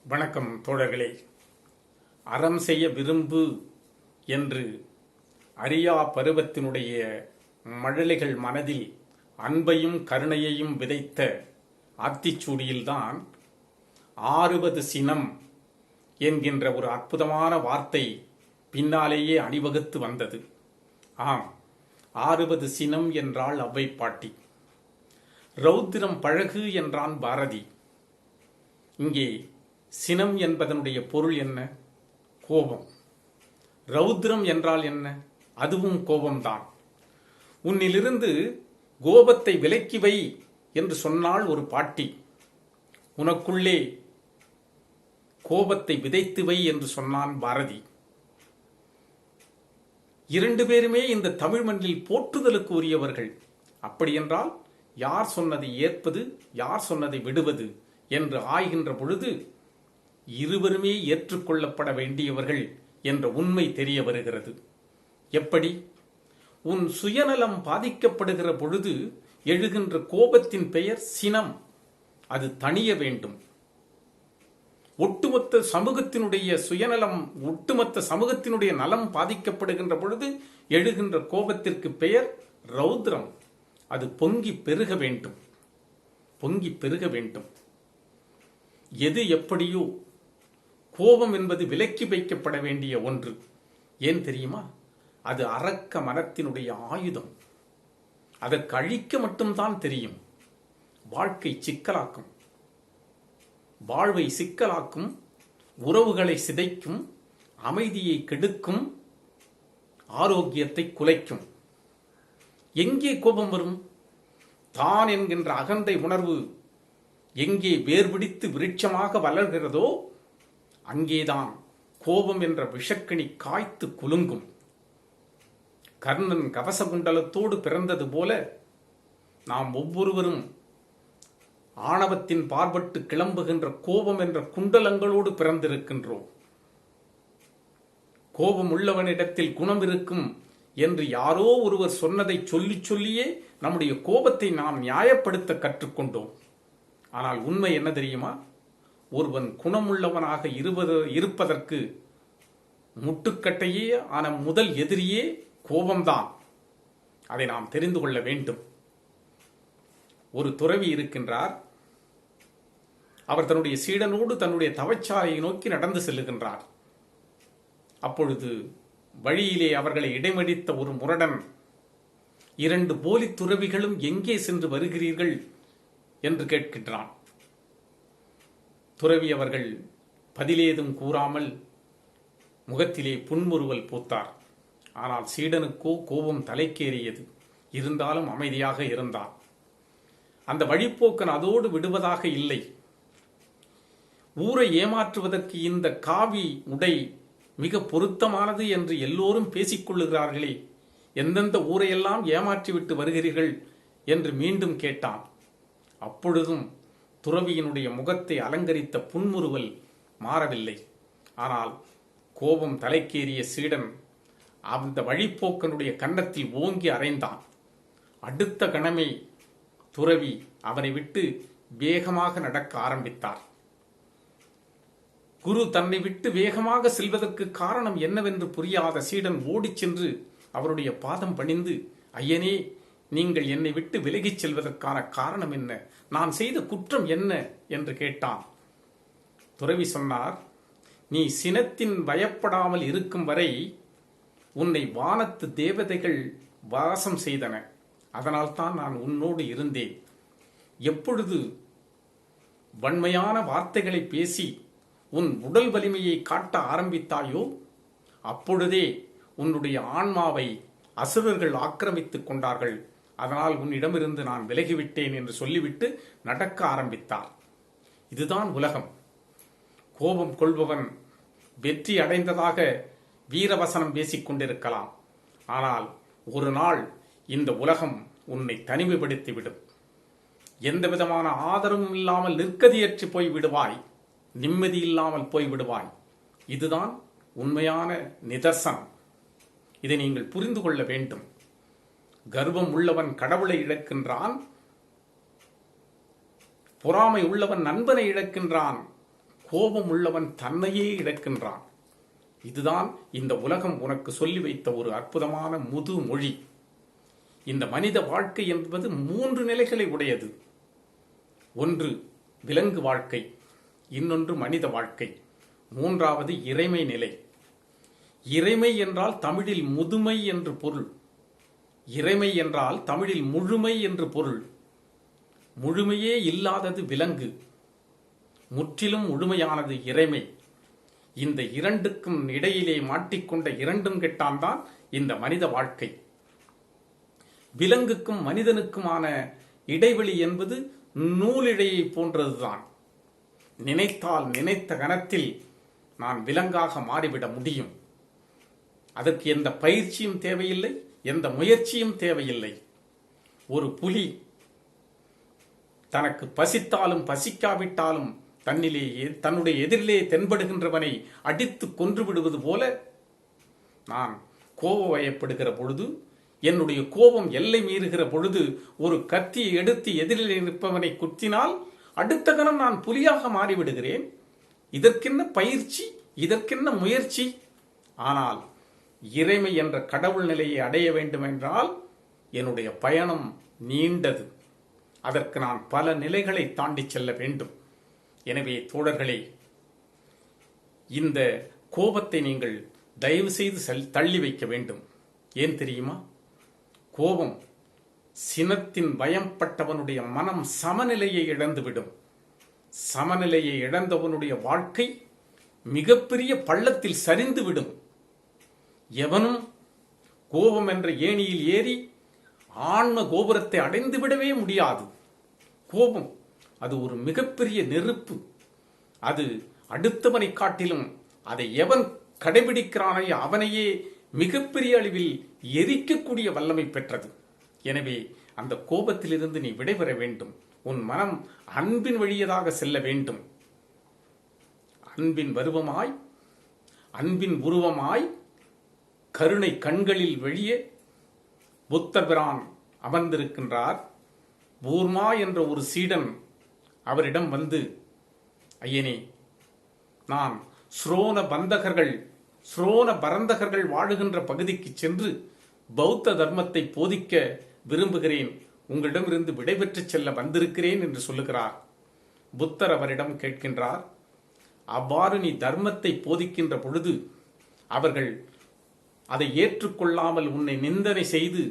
வணக்கம் தோழர்களே. அறம் செய்ய விரும்பு என்று அறியா பருவத்தினுடைய மழலைகள் மனதில் அன்பையும் கருணையையும் விதைத்த ஆத்திச்சூடியில்தான் ஆறுவது சினம் என்கின்ற ஒரு அற்புதமான வார்த்தை பின்னாலேயே அணிவகுத்து வந்தது. ஆம், ஆறுவது சினம் என்றால் அவ்வை பாட்டி. ரௌத்திரம் பழகு என்றான் பாரதி. இங்கே சினம் என்பதனுடைய பொருள் என்ன? கோபம். ரௌத்திரம் என்றால் என்ன? அதுவும் கோபம்தான். உன்னிலிருந்து கோபத்தை விலக்கி வை என்று சொன்னால் ஒரு பாட்டி, உனக்குள்ளே கோபத்தை விதைத்து வை என்று சொன்னான் பாரதி. இரண்டு பேருமே இந்த தமிழ் மண்ணில் போற்றுதலுக்கு உரியவர்கள். அப்படியென்றால் யார் சொன்னதை ஏற்பது, யார் சொன்னதை விடுவது என்று ஆய்கின்ற பொழுது இருவருமே ஏற்றுக்கொள்ளப்பட வேண்டியவர்கள் என்ற உண்மை தெரிய வருகிறது. எப்படி? உன் சுயநலம் பாதிக்கப்படுகிற பொழுது எழுகின்ற கோபத்தின் பெயர் சினம். அது தணிய வேண்டும். ஒட்டுமொத்த சமூகத்தினுடைய சுயநலம், ஒட்டுமொத்த சமூகத்தினுடைய நலம் பாதிக்கப்படுகின்ற பொழுது எழுகின்ற கோபத்திற்கு பெயர் ரௌத்ரம். அது பொங்கி பெருக வேண்டும், பொங்கி பெருக வேண்டும். எது எப்படியோ கோபம் என்பது விலக்கி வைக்கப்பட வேண்டிய ஒன்று. ஏன் தெரியுமா? அது அரக்க மனத்தினுடைய ஆயுதம். அதற்கு அழிக்க மட்டும்தான் தெரியும். வாழ்க்கை சிக்கலாக்கும், வாழ்வை சிக்கலாக்கும், உறவுகளை சிதைக்கும், அமைதியை கெடுக்கும், ஆரோக்கியத்தை குலைக்கும். எங்கே கோபம் வரும்? தான் என்கின்ற அகந்தை உணர்வு எங்கே வேர்பிடித்து விருட்சமாக வளர்கிறதோ அங்கேதான் கோபம் என்ற விஷக்கணி காய்த்து குலுங்கும். கர்ணன் கவசகுண்டலத்தோடு பிறந்தது போல நாம் ஒவ்வொருவரும் ஆணவத்தின் பார்பட்டு கிளம்புகின்ற கோபம் என்ற குண்டலங்களோடு பிறந்திருக்கின்றோம். கோபம் உள்ளவனிடத்தில் குணம் இருக்கும் என்று யாரோ ஒருவர் சொன்னதை சொல்லி சொல்லியே நம்முடைய கோபத்தை நாம் நியாயப்படுத்த கற்றுக்கொண்டோம். ஆனால் உண்மை என்ன தெரியுமா? ஒருவன் குணமுள்ளவனாக இருப்பதற்கு முட்டுக்கட்டையே ஆன முதல் எதிரியே கோபம்தான். அதை நாம் தெரிந்து கொள்ள வேண்டும். ஒரு துறவி இருக்கின்றார். அவர் தன்னுடைய சீடனோடு தன்னுடைய தவச்சாலையை நோக்கி நடந்து செல்லுகின்றார். அப்பொழுது வழியிலே அவர்களை இடைமறித்த ஒரு முரடன், இரண்டு போலி துறவிகளும் எங்கே சென்று வருகிறீர்கள் என்று கேட்கின்றான். துறவி அவர்கள் பதிலேதும் கூறாமல் முகத்திலே புன்முறுவல் பூத்தார். ஆனால் சீடனுக்கோ கோபம் தலைக்கேறியது. இருந்தாலும் அமைதியாக இருந்தார். அந்த வழிப்போக்கன் அதோடு விடுவதாக இல்லை. ஊரை ஏமாற்றுவதற்கு இந்த காவி உடை மிக பொருத்தமானது என்று எல்லோரும் பேசிக்கொள்ளுகிறார்களே, எந்தெந்த ஊரையெல்லாம் ஏமாற்றிவிட்டு வருகிறீர்கள் என்று மீண்டும் கேட்டான். அப்பொழுதும் துறவியினுடைய முகத்தை அலங்கரித்த புன்முறுவல் மாறவில்லை. ஆனால் கோபம் தலைக்கேறிய சீடன் அந்த வழிப்போக்கனுடைய கன்னத்தில் ஓங்கி அறைந்தான். அடுத்த கணமே துறவி அவனை விட்டு வேகமாக நடக்க ஆரம்பித்தார். குரு தன்னை விட்டு வேகமாக செல்வதற்கு காரணம் என்னவென்று புரியாத சீடன் ஓடிச் சென்று அவருடைய பாதம் பணிந்து, ஐயனே, நீங்கள் என்னை விட்டு விலகிச் செல்வதற்கான காரணம் என்ன? நான் செய்த குற்றம் என்ன என்று கேட்டான். துறவி சொன்னார், நீ சினத்தின் பயப்படாமல் இருக்கும் வரை உன்னை வானத்து தேவதைகள் வாசம் செய்தன. அதனால்தான் நான் உன்னோடு இருந்தேன். எப்பொழுது வன்மையான வார்த்தைகளை பேசி உன் உடல் வலிமையை காட்ட ஆரம்பித்தாயோ அப்பொழுதே உன்னுடைய ஆன்மாவை அசுரர்கள் ஆக்கிரமித்துக் கொண்டார்கள். அதனால் உன்னிடமிருந்து நான் விலகிவிட்டேன் என்று சொல்லிவிட்டு நடக்க ஆரம்பித்தார். இதுதான் உலகம். கோபம் கொள்பவன் வெற்றி அடைந்ததாக வீரவசனம் பேசிக் கொண்டிருக்கலாம். ஆனால் ஒரு நாள் இந்த உலகம் உன்னை தனிமைப்படுத்திவிடும். எந்த விதமான ஆதரவும் இல்லாமல் நிற்கதியற்று போய் விடுவாய், நிம்மதி இல்லாமல் போய் விடுவாய். இதுதான் உண்மையான நிதர்சனம். இதை நீங்கள் புரிந்து கொள்ள வேண்டும். கர்வம் உள்ளவன் கடவுளை இழக்கின்றான், பொறாமை உள்ளவன் நண்பனை இழக்கின்றான், கோபம் உள்ளவன் தன்னையே இழக்கின்றான். இதுதான் இந்த உலகம் உனக்கு சொல்லி வைத்த ஒரு அற்புதமான முதுமொழி. இந்த மனித வாழ்க்கை என்பது 3 நிலைகளை உடையது. ஒன்று விலங்கு வாழ்க்கை, இன்னொன்று மனித வாழ்க்கை, மூன்றாவது இறைமை நிலை. இறைமை என்றால் தமிழில் முதுமை என்று பொருள். இறைமை என்றால் தமிழில் முழுமை என்று பொருள். முழுமையே இல்லாதது விலங்கு, முற்றிலும் முழுமையானது இறைமை. இந்த இரண்டுக்கும் இடையிலே மாட்டிக்கொண்ட இரண்டும் கெட்டான்தான் இந்த மனித வாழ்க்கை. விலங்குக்கும் மனிதனுக்குமான இடைவெளி என்பது நூலிழையை போன்றதுதான். நினைத்தால் நினைத்த கணத்தில் நான் விலங்காக மாறிவிட முடியும். அதற்கு எந்த பயிற்சியும் தேவையில்லை, எந்த முயற்சியும் தேவையில்லை. ஒரு புலி தனக்கு பசித்தாலும் பசிக்காவிட்டாலும் தன்னுடைய எதிரிலே தென்படுகின்றவனை அடித்து கொன்று விடுவது போல, நான் கோபவயப்படுகிற பொழுது, என்னுடைய கோபம் எல்லை மீறுகிற பொழுது ஒரு கத்தியை எடுத்து எதிரிலே நிற்பவனை குத்தினால் அடுத்த கணம் நான் புலியாக மாறிவிடுகிறேன். இதற்கென்ன பயிற்சி, இதற்கென்ன முயற்சி? ஆனால் இறைமை என்ற கடவுள் நிலையை அடைய வேண்டும் என்றால் என்னுடைய பயணம் நீண்டது. அதற்கு நான் பல நிலைகளை தாண்டி செல்ல வேண்டும். எனவே தோழர்களே, இந்த கோபத்தை நீங்கள் தயவு செய்து தள்ளி வைக்க வேண்டும். ஏன் தெரியுமா? கோபம் சினத்தின் பயம்பட்டவனுடைய மனம் சமநிலையை இழந்துவிடும். சமநிலையை இழந்தவனுடைய வாழ்க்கை மிகப்பெரிய பள்ளத்தில் சரிந்துவிடும். எவனும் கோபம் என்ற ஏணியில் ஏறி ஆன்ம கோபுரத்தை அடைந்து விடவே முடியாது. கோபம் அது ஒரு மிகப்பெரிய நெருப்பு. அது அடுத்தவனை காட்டிலும் அதை எவன் கடைபிடிக்கிறானோ அவனையே மிகப்பெரிய அளவில் எரிக்கக்கூடிய வல்லமை பெற்றது. எனவே அந்த கோபத்திலிருந்து நீ விடைபெற வேண்டும். உன் மனம் அன்பின் வழியதாக செல்ல வேண்டும். அன்பின் வருவமாய், அன்பின் உருவமாய், கருணை கண்களில் வெளியே புத்தர் பிரான் அமர்ந்திருக்கின்றார். பூர்மா என்ற ஒரு சீடன் அவரிடம் வந்து, ஐயனே, நான் ஸ்ரோன பரந்தகர்கள் வாழுகின்ற பகுதிக்கு சென்று பௌத்த தர்மத்தை போதிக்க விரும்புகிறேன், உங்களிடமிருந்து விடைபெற்று செல்ல வந்திருக்கிறேன் என்று சொல்லுகிறார். புத்தர் அவரிடம் கேட்கின்றார், அவ்வாறு நீ தர்மத்தை போதிக்கின்ற பொழுது அவர்கள் அதை ஏற்றுக்கொள்ளாமல் உன்னை நிந்தனை செய்து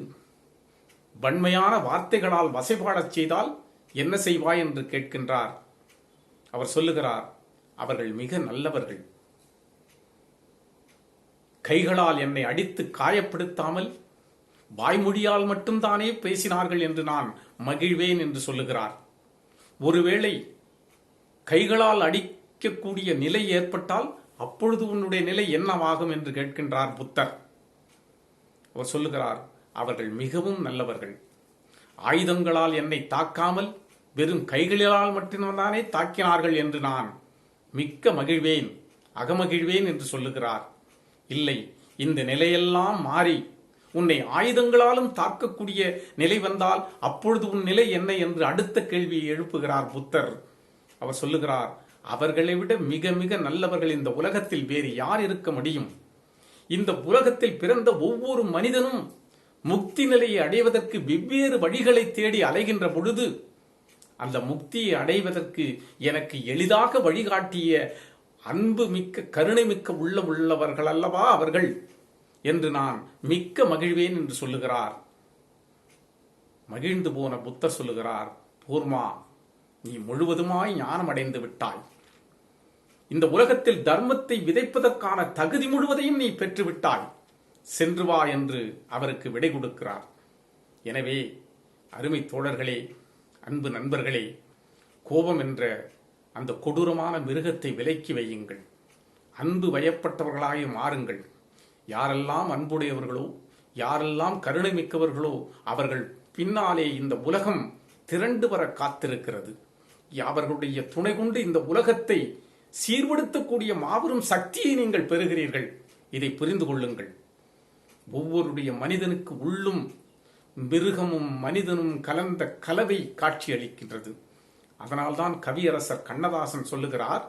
வன்மையான வார்த்தைகளால் வசைபாடச் செய்தால் என்ன செய்வாய் என்று கேட்கின்றார். அவர் சொல்லுகிறார், அவர்கள் மிக நல்லவர்கள். கைகளால் என்னை அடித்து காயப்படுத்தாமல் வாய்மொழியால் மட்டும்தானே பேசினார்கள் என்று நான் மகிழ்வேன் என்று சொல்லுகிறார். ஒருவேளை கைகளால் அடிக்கக்கூடிய நிலை ஏற்பட்டால் அப்பொழுது உன்னுடைய நிலை என்னவாகும் என்று கேட்கின்றார் புத்தர். அவர் சொல்லுகிறார், அவர்கள் மிகவும் நல்லவர்கள். ஆயுதங்களால் என்னை தாக்காமல் வெறும் கைகளால் மட்டும்தானே தாக்கினார்கள் என்று நான் மிக்க மகிழ்வேன், அகமகிழ்வேன் என்று சொல்லுகிறார். இல்லை, இந்த நிலையெல்லாம் மாறி உன்னை ஆயுதங்களாலும் தாக்கக்கூடிய நிலை வந்தால் அப்பொழுது உன் நிலை என்ன என்று அடுத்த கேள்வியை எழுப்புகிறார் புத்தர். அவர் சொல்லுகிறார், அவர்களை விட மிக மிக நல்லவர்கள் இந்த உலகத்தில் வேறு யார் இருக்க முடியும்? இந்த உலகத்தில் பிறந்த ஒவ்வொரு மனிதனும் முக்தி நிலையை அடைவதற்கு வெவ்வேறு வழிகளை தேடி அலைகின்ற பொழுது அந்த முக்தியை அடைவதற்கு எனக்கு எளிதாக வழிகாட்டிய அன்பு மிக்க கருணை மிக்க உள்ளவர்கள் அல்லவா அவர்கள் என்று நான் மிக்க மகிழ்வேன் என்று சொல்லுகிறார். மகிழ்ந்து போன புத்தர் சொல்லுகிறார், பூர்மா, நீ முழுவதுமாய் ஞானம் அடைந்து விட்டாய். இந்த உலகத்தில் தர்மத்தை விதைப்பதற்கான தகுதி முழுவதையும் நீ பெற்றுவிட்டாய். சென்று வா என்று அவருக்கு விடை கொடுக்கிறார். எனவே அருமை தோழர்களே, அன்பு நண்பர்களே, கோபம் என்ற அந்த கொடூரமான மிருகத்தை விலக்கி வையுங்கள். அன்பு வயப்பட்டவர்களாக மாறுங்கள். யாரெல்லாம் அன்புடையவர்களோ, யாரெல்லாம் கருணை மிக்கவர்களோ அவர்கள் பின்னாலே இந்த உலகம் திரண்டு வர காத்திருக்கிறது. அவர்களுடைய துணை கொண்டு இந்த உலகத்தை சீர்படுத்தக்கூடிய மாபெரும் சக்தியை நீங்கள் பெறுகிறீர்கள். இதை புரிந்து கொள்ளுங்கள். ஒவ்வொருடைய மனிதனுக்கு உள்ளும் மிருகமும் மனிதனும் கலந்த கலவை காட்சி அளிக்கின்றது. அதனால்தான் கவியரசர் கண்ணதாசன் சொல்லுகிறார்,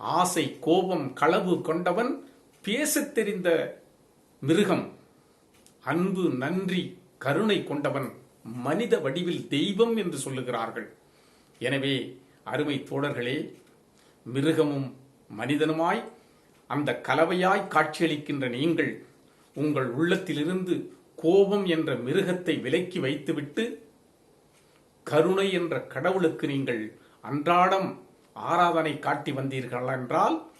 ஆசை, கோபம், களவு கொண்டவன் பேசத் தெரிந்த மிருகம். அன்பு, நன்றி, கருணை கொண்டவன் மனித வடிவில் தெய்வம் என்று சொல்லுகிறார்கள். எனவே அருமை தோழர்களே, மிருகமும் மனிதனுமாய் அந்த கலவையாய் காட்சியளிக்கின்ற நீங்கள் உங்கள் உள்ளத்திலிருந்து கோபம் என்ற மிருகத்தை விலக்கி வைத்துவிட்டு கருணை என்ற கடவுளுக்கு நீங்கள் அன்றாடம் ஆராதனை காட்டி வந்தீர்கள் என்றால்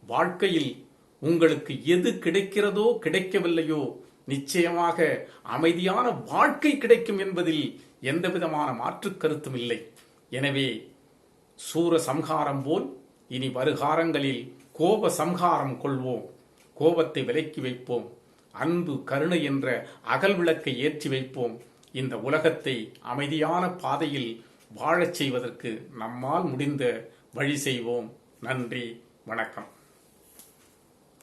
வாழ்க்கையில் உங்களுக்கு எது கிடைக்கிறதோ கிடைக்கவில்லையோ நிச்சயமாக அமைதியான வாழ்க்கை கிடைக்கும் என்பதில் எந்தவிதமான மாற்று கருத்தும் இல்லை. எனவே சூர சம்ஹாரம் போல் இனி வருகாலங்களில் கோப சம்ஹாரம் கொள்வோம். கோபத்தை விலக்கி வைப்போம். அன்பு, கருணை என்ற அகல் விளக்கை ஏற்றி வைப்போம். இந்த உலகத்தை அமைதியான பாதையில் வாழச் செய்வதற்கு நம்மால் முடிந்த வழி செய்வோம். நன்றி, வணக்கம்.